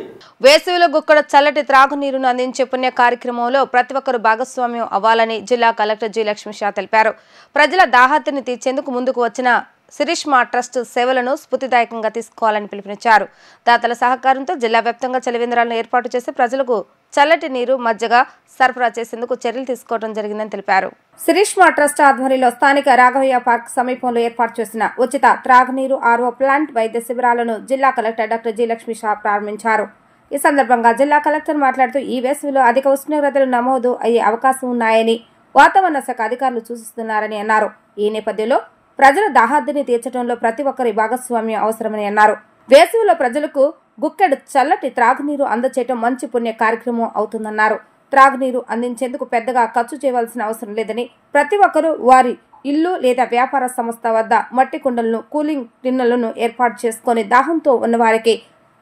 వేసవిలో గుక్కడ చల్లటి త్రాగునీరును అందించే పుణ్య కార్యక్రమంలో ప్రతి ఒక్కరూ భాగస్వామ్యం అవ్వాలని జిల్లా కలెక్టర్ జి లక్ష్మీ షా తెలిపారు. ప్రజల దాహార్తిని తీర్చేందుకు ముందుకు వచ్చిన శిరీష్మా ట్రస్ట్ సేవలను స్ఫూర్తిదాయకంగా తీసుకోవాలని పిలుపునిచ్చారు. దాతల సహకారంతో జిల్లా వ్యాప్తంగా చలివేంద్రాలను ఏర్పాటు చేసి ప్రజలకు చల్లటి నీరు, మజ్జిగ సరఫరా చేసేందుకు చర్యలు తీసుకోవడం జరిగిందని తెలిపారు. శిరీష్మా ట్రస్ట్ ఆధ్వర్యంలో స్థానిక రాఘవయ్య పార్క్ సమీపంలో ఏర్పాటు చేసిన ఉచిత త్రాగునీరు ఆర్ఓ ప్లాంట్, వైద్య శిబిరాలను జిల్లా collector doctor G Lakshmi Shah ప్రారంభించారు. ఈ సందర్భంగా జిల్లా కలెక్టర్ మాట్లాడుతూ ఈ వేసవిలో అధిక ఉష్ణోగ్రతలు నమోదు అయ్యే అవకాశం ఉన్నాయని వాతావరణ శాఖ అధికారులు సూచిస్తున్నారని అన్నారు. ఈ నేపథ్యంలో ప్రజల దాహార్తిని తీర్చడంలో ప్రతి ఒక్కరి భాగస్వామ్యం అవసరమని అన్నారు. వేసవిలో ప్రజలకు గుక్కెడు చల్లటి త్రాగునీరు అందచేయటం మంచి పుణ్య కార్యక్రమం అవుతుందన్నారు. త్రాగునీరు అందించేందుకు పెద్దగా ఖర్చు చేయవలసిన అవసరం లేదని, ప్రతి ఒక్కరూ వారి ఇల్లు లేదా వ్యాపార సంస్థ వద్ద మట్టి కుండలను, కూలింగ్ టిన్నులను ఏర్పాటు చేసుకుని దాహంతో ఉన్నవారికి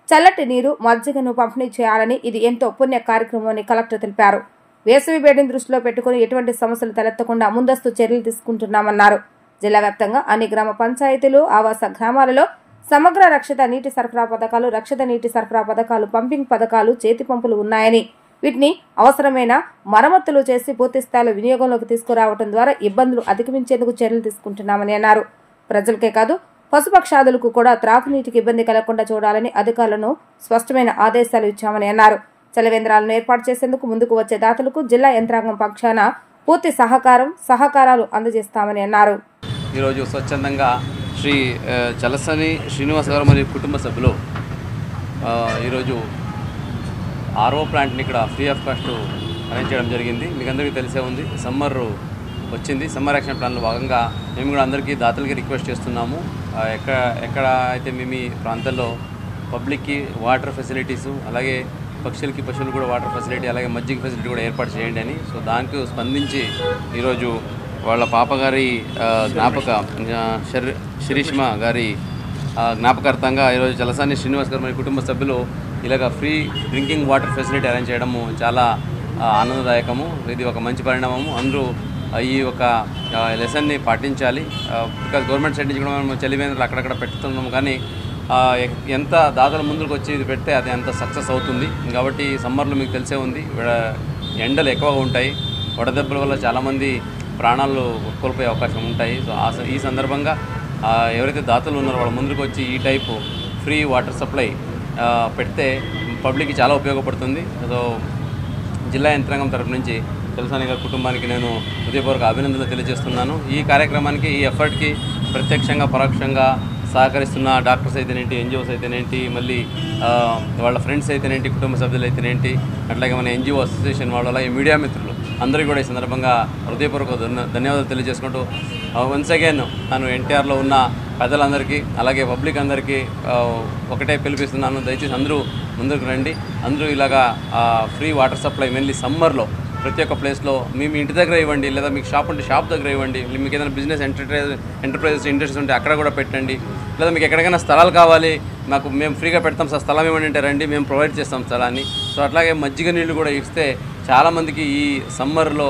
చల్లటి నీరు, మజ్జిగను పంపిణీ చేయాలని ఇది ఎంతో పుణ్య కార్యక్రమం అని కలెక్టర్ తెలిపారు. వేసవి వేడిని దృష్టిలో పెట్టుకుని ఎటువంటి సమస్యలు తలెత్తకుండా ముందస్తు చర్యలు తీసుకుంటున్నామన్నారు. జిల్లా వ్యాప్తంగా అన్ని గ్రామ పంచాయతీలు, ఆవాస గ్రామాలలో సమగ్ర రక్షిత నీటి సరఫరా పథకాలు, రక్షిత నీటి సరఫరా పథకాలు, పంపింగ్ పథకాలు, చేతి పంపులు ఉన్నాయని, వీటిని అవసరమైన మరమ్మతులు చేసి పూర్తి స్థాయిలో వినియోగంలోకి తీసుకురావడం ద్వారా ఇబ్బందులు అధిగమించేందుకు చర్యలు తీసుకుంటున్నామని అన్నారు. ప్రజలకే కాదు పశుపక్షాదులకు కూడా త్రాగునీటికి ఇబ్బంది కలగకుండా చూడాలని అధికారులను స్పష్టమైన ఆదేశాలు ఇచ్చామని అన్నారు. చలివేంద్రాలను ఏర్పాటు చేసేందుకు ముందుకు వచ్చే దాతలకు జిల్లా యంత్రాంగం పక్షాన పూర్తి సహకారాలు అందజేస్తామని అన్నారు. ఈరోజు స్వచ్ఛందంగా శ్రీ చలసాని శ్రీనివాస్ గారు మరియు కుటుంబ సభ్యులు ఈరోజు ఆర్ఓ ప్లాంట్ని ఇక్కడ ఫ్రీ ఆఫ్ కాస్ట్ అరేంజ్ చేయడం జరిగింది. మీకు అందరికీ తెలిసే ఉంది, సమ్మర్ వచ్చింది. సమ్మర్ యాక్షన్ ప్లాన్లో భాగంగా మేము కూడా అందరికీ దాతలకి రిక్వెస్ట్ చేస్తున్నాము. ఎక్కడ అయితే మేము ఈ ప్రాంతాల్లో పబ్లిక్కి వాటర్ ఫెసిలిటీసు, అలాగే పశువులు కూడా వాటర్ ఫెసిలిటీ, అలాగే మజ్జిగ ఫెసిలిటీ కూడా ఏర్పాటు చేయండి అని. సో దానికి స్పందించి ఈరోజు వాళ్ళ పాపగారి శిరీష్మా గారి జ్ఞాపకార్థంగా ఈరోజు చలసాని శ్రీనివాస్ గారు మరియు కుటుంబ సభ్యులు ఇలాగ free drinking water facility arrange చేయడము చాలా ఆనందదాయకము. ఇది ఒక మంచి పరిణామము. అందరూ ఈ ఒక లెసన్ని పాటించాలి. బికాజ్ గవర్నమెంట్ సైడ్ నుంచి కూడా మనం చలివేంద్రాలు అక్కడక్కడ పెడుతున్నాము, కానీ ఎంత దాతలు ముందుకు వచ్చి ఇది పెడితే అది అంత సక్సెస్ అవుతుంది. కాబట్టి సమ్మర్లో మీకు తెలిసే ఉంది, ఎండలు ఎక్కువగా ఉంటాయి, వడదెబ్బల వల్ల చాలామంది ప్రాణాలు కోల్పోయే అవకాశం ఉంటాయి. సో ఈ సందర్భంగా ఎవరైతే దాతలు ఉన్నారో వాళ్ళ ముందుకు వచ్చి ఈ టైపు ఫ్రీ వాటర్ సప్లై పెడితే పబ్లిక్కి చాలా ఉపయోగపడుతుంది. సో జిల్లా యంత్రాంగం తరపు నుంచి చలసాని గారి కుటుంబానికి నేను హృదయపూర్వక అభినందనలు తెలియజేస్తున్నాను. ఈ కార్యక్రమానికి, ఈ ఎఫర్ట్కి ప్రత్యక్షంగా పరోక్షంగా సహకరిస్తున్న డాక్టర్స్ అయితేనేంటి, ఎన్జిఓస్ అయితేనేంటి, మళ్ళీ వాళ్ళ ఫ్రెండ్స్ అయితేనేంటి, కుటుంబ సభ్యులు అయితేనేంటి, అట్లాగే మన ఎన్జిఓ అసోసియేషన్ వాళ్ళు, అలాగే మీడియా మిత్రులు అందరికీ కూడా ఈ సందర్భంగా హృదయపూర్వక ధన్యవాదాలు తెలియజేసుకుంటూ వన్స్ అగైన్ నేను ఎన్టీఆర్లో ఉన్న పెద్దలందరికీ అలాగే పబ్లిక్ అందరికీ ఒకటే పిలిపిస్తున్నాను, దయచేసి అందరూ ముందుకు రండి. అందరూ ఇలాగా ఫ్రీ వాటర్ సప్లై మెయిన్లీ సమ్మర్లో ప్రతి ఒక్క ప్లేస్లో మీ ఇంటి దగ్గర ఇవ్వండి, లేదా మీకు షాప్ ఉంటే షాప్ దగ్గర ఇవ్వండి, మీకు ఏదైనా బిజినెస్ ఎంటర్ప్రైజెస్ ఇంట్రెస్ట్ ఉంటే అక్కడ కూడా పెట్టండి, లేదా మీకు ఎక్కడికైనా స్థలాలు కావాలి, మేము ఫ్రీగా పెడతాం సార్ స్థలం ఇవ్వండి అంటే రండి, మేము ప్రొవైడ్ చేస్తాం స్థలాన్ని. సో అట్లాగే మజ్జిగ నీళ్ళు కూడా ఇస్తే చాలామందికి ఈ సమ్మర్లో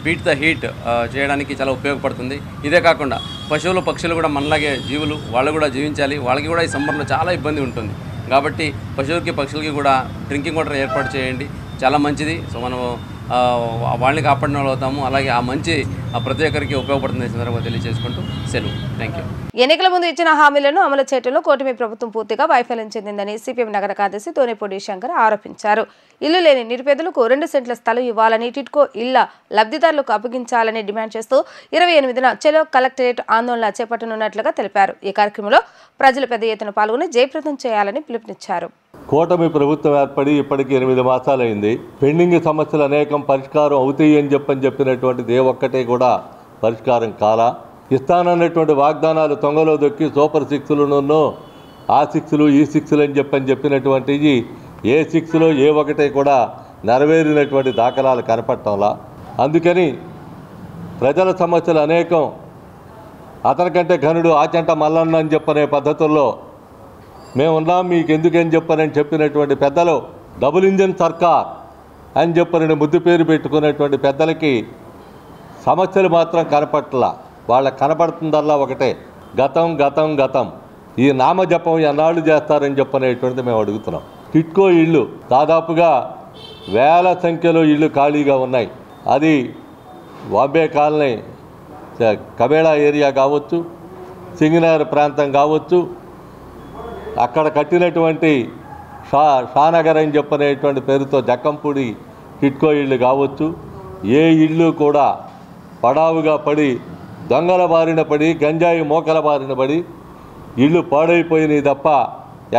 బీట్ ద హీట్ చేయడానికి చాలా ఉపయోగపడుతుంది. ఇదే కాకుండా పశువులు పక్షులు కూడా మనలాగే జీవులు, వాళ్ళు కూడా జీవించాలి, వాళ్ళకి కూడా ఈ సమ్మర్లో చాలా ఇబ్బంది ఉంటుంది. కాబట్టి పశువులకి పక్షులకి కూడా డ్రింకింగ్ వాటర్ ఏర్పాటు చేయండి, చాలా మంచిది. సో మనం వాళ్ళని కాపాడిన వాళ్ళు అవుతాము, అలాగే ఆ మంచి ప్రతి ఒక్కరికి ఉపయోగపడుతుంది సందర్భంగా తెలియజేసుకుంటూ సెలవు. Thank you. ఎన్నికల ముందు ఇచ్చిన హామీలను అమలు చేయడంలో కూటమి ప్రభుత్వం పూర్తిగా వైఫల్యం చెందిందని సిపిఎం నగర కార్యదర్శి తోనేపూడి శంకర్ ఆరోపించారు. ఇల్లు లేని నిరుపేదలకు 2 సెంట్ల స్థలం ఇవ్వాలని, టిట్కో ఇళ్ల లబ్ధిదారులకు అప్పగించాలని డిమాండ్ చేస్తూ 28న చలో కలెక్టరేట్ ఆందోళన చేపట్టనున్నట్లుగా తెలిపారు. ఈ కార్యక్రమంలో ప్రజలు పెద్ద ఎత్తున పాల్గొని జయప్రదం చేయాలని పిలుపునిచ్చారు. కూటమి ప్రభుత్వం ఏర్పడి ఇప్పటికి 8 మాసాలైంది. పెండింగ్ సమస్యలు అనేకం పరిష్కారం అవుతాయి అని చెప్పినటువంటిది ఏ ఒక్కటే కూడా పరిష్కారం కాలా. ఇస్తానన్నటువంటి వాగ్దానాలు తొంగలో దొక్కి సూపర్ 6లను ఆ 6లు ఈ 6లు అని చెప్పినటువంటివి ఏ 6లో ఏ ఒకటే కూడా నెరవేరినటువంటి దాఖలాలు కనపడటంలా. అందుకని ప్రజల సమస్యలు అనేకం అతనికంటే ఘనుడు ఆచంట మల్లన్న అని చెప్పనే పద్ధతుల్లో మేమున్నాం మీకు ఎందుకని చెప్పినటువంటి పెద్దలు డబుల్ ఇంజన్ సర్కార్ అని చెప్పని ముద్దు పేరు పెట్టుకున్నటువంటి పెద్దలకి సమస్యలు మాత్రం కనపట్లా. వాళ్ళకి కనపడుతుందల్లా ఒకటే, గతం గతం గతం. ఈ నామజపం ఎన్నాళ్ళు చేస్తారని చెప్పనేటువంటిది మేము అడుగుతున్నాం. టిట్కో ఇళ్ళు దాదాపుగా వేల సంఖ్యలో ఇళ్ళు ఖాళీగా ఉన్నాయి. అది బాంబే కాలనీ కబేళా ఏరియా కావచ్చు, సింగనగర్ ప్రాంతం కావచ్చు, అక్కడ కట్టినటువంటి షానగర్ అని చెప్పనేటువంటి పేరుతో జక్కంపూడి టిట్కో ఇళ్ళు కావచ్చు. ఏ ఇళ్ళు కూడా పడావుగా పడి, దొంగల బారిన పడి, గంజాయి మోకల బారిన పడి ఇళ్ళు పాడైపోయినాయి తప్ప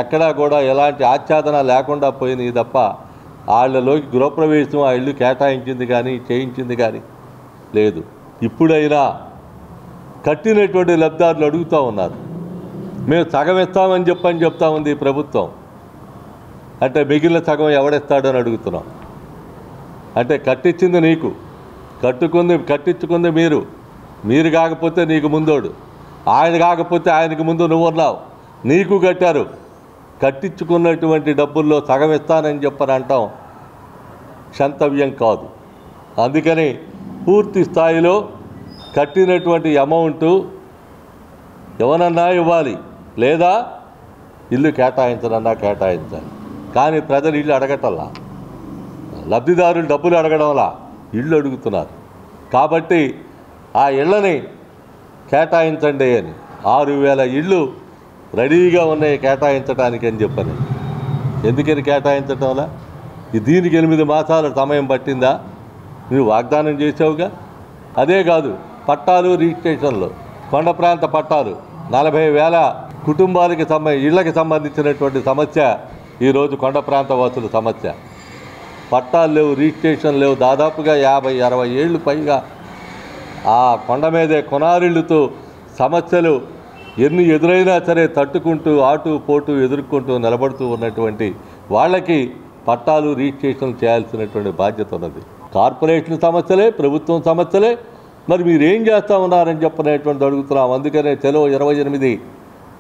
ఎక్కడా కూడా ఎలాంటి ఆచ్ఛాదన లేకుండా పోయినాయి తప్ప వాళ్ళలోకి గృహప్రవేశం ఆ ఇల్లు కేటాయించింది కానీ చేయించింది కానీ లేదు. ఇప్పుడైనా కట్టినటువంటి లబ్ధిదారులు అడుగుతూ ఉన్నారు, మేము సగం ఇస్తామని చెప్తా ఉంది ప్రభుత్వం. అంటే మిగిలిన సగం ఎవడిస్తాడని అడుగుతున్నాం. అంటే కట్టించింది నీకు, కట్టించుకుంది మీరు కాకపోతే నీకు ముందోడు, ఆయన కాకపోతే ఆయనకు ముందు నువ్వు ఉన్నావు, నీకు కట్టారు. కట్టించుకున్నటువంటి డబ్బుల్లో సగం ఇస్తానని అంటాం క్షంతవ్యం కాదు. అందుకని పూర్తి స్థాయిలో కట్టినటువంటి అమౌంటు ఎవరన్నా ఇవ్వాలి, లేదా ఇల్లు కేటాయించనన్నా కేటాయించాలి. కానీ ప్రజలు ఇల్లు అడగటంలా, లబ్ధిదారులు డబ్బులు అడగడంలా ఇళ్ళు అడుగుతున్నారు. కాబట్టి ఆ ఇళ్ళని కేటాయించండి అని 6,000 ఇళ్ళు రెడీగా ఉన్నాయి కేటాయించడానికి అని చెప్పని. ఎందుకని కేటాయించటంలా? దీనికి 8 మాసాల సమయం పట్టిందా? నువ్వు వాగ్దానం చేసావుగా. అదే కాదు, పట్టాలు రిజిస్ట్రేషన్లు, కొండ ప్రాంత పట్టాలు 40,000 కుటుంబాలకి ఇళ్ళకి సంబంధించినటువంటి సమస్య ఈరోజు కొండ ప్రాంత వాసుల సమస్య. పట్టాలు లేవు, రిజిస్ట్రేషన్ లేవు. దాదాపుగా 50-60 ఏళ్ళు పైగా ఆ కొండ మీదే కొనారిళ్ళుతో సమస్యలు ఎన్ని ఎదురైనా సరే తట్టుకుంటూ ఆటు పోటు ఎదుర్కొంటూ నిలబడుతూ ఉన్నటువంటి వాళ్ళకి పట్టాలు రిజిస్ట్రేషన్ చేయాల్సినటువంటి బాధ్యత ఉన్నది. కార్పొరేషన్ సమస్యలే, ప్రభుత్వం సమస్యలే. మరి మీరేం చేస్తూ ఉన్నారని చెప్పనేటువంటి అడుగుతున్నాం. అందుకనే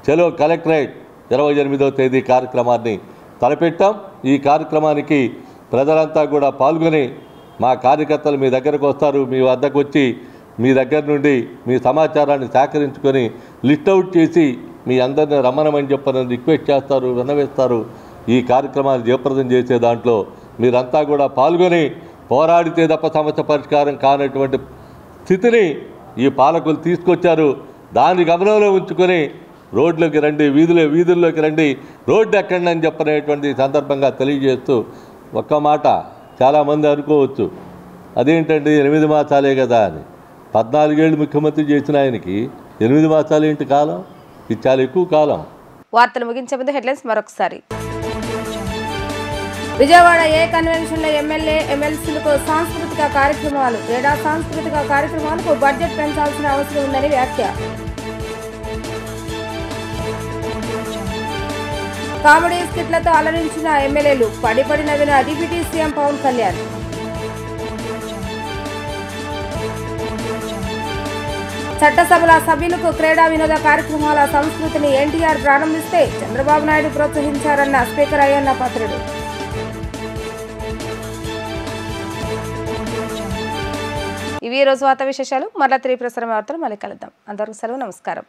చలో కలెక్టరేట్ 28వ తేదీ కార్యక్రమాన్ని తలపెట్టాం. ఈ కార్యక్రమానికి ప్రజలంతా కూడా పాల్గొని మా కార్యకర్తలు మీ దగ్గరకు వస్తారు. మీ వద్దకు వచ్చి మీ దగ్గర నుండి మీ సమాచారాన్ని సేకరించుకొని లిస్ట్ అవుట్ చేసి మీ అందరిని రమ్మనమని చెప్పని రిక్వెస్ట్ చేస్తారు, విన్నవిస్తారు. ఈ కార్యక్రమాన్ని జయప్రదం చేసే దాంట్లో మీరంతా కూడా పాల్గొని పోరాడితే తప్ప సమస్య పరిష్కారం కానటువంటి స్థితిని ఈ పాలకులు తీసుకొచ్చారు. దాన్ని గమనంలో ఉంచుకొని రోడ్లోకి రండి, వీధుల్లోకి రండి, రోడ్డు ఎక్కండి అని చెప్పనేటువంటి సందర్భంగా తెలియజేస్తూ ఒక్క మాట చాలామంది అనుకోవచ్చు, అదేంటండి 8 మాసాలే కదా అని. 14 ఏళ్ళు ముఖ్యమంత్రి చేసిన ఆయనకి 8 మాసాలు ఏంటి కాలం? ఇది చాలా ఎక్కువ కాలం. వార్తలు ముగించే ముందు హెడ్లైన్స్ మరొకసారి. విజయవాడ ఏ కన్వెన్షన్లో ఎమ్మెల్యే ఎమ్మెల్సీలకు సాంస్కృతిక కార్యక్రమాలు, క్రీడా సాంస్కృతిక కార్యక్రమాలకు బడ్జెట్ పెంచాల్సిన అవసరం ఉందని వ్యాఖ్య. కామెడీ స్కిట్లతో అలరించిన ఎమ్మెల్యేలు, పడి నవ్విన డిప్యూటీ సీఎం పవన్ కళ్యాణ్. చట్టసభల సభ్యులకు క్రీడా వినోద కార్యక్రమాల సంస్కృతిని ఎన్టీఆర్ ప్రారంభిస్తే చంద్రబాబు నాయుడు ప్రోత్సహించారన్న స్పీకర్ అయ్యన్న పాత్రుడు. ఇవి రోజు వార్తా విశేషాలు. మరలా తిరిగి ప్రసారం వార్తలు మళ్ళీ కలుద్దాం. అందరికీ సెలవు, నమస్కారం.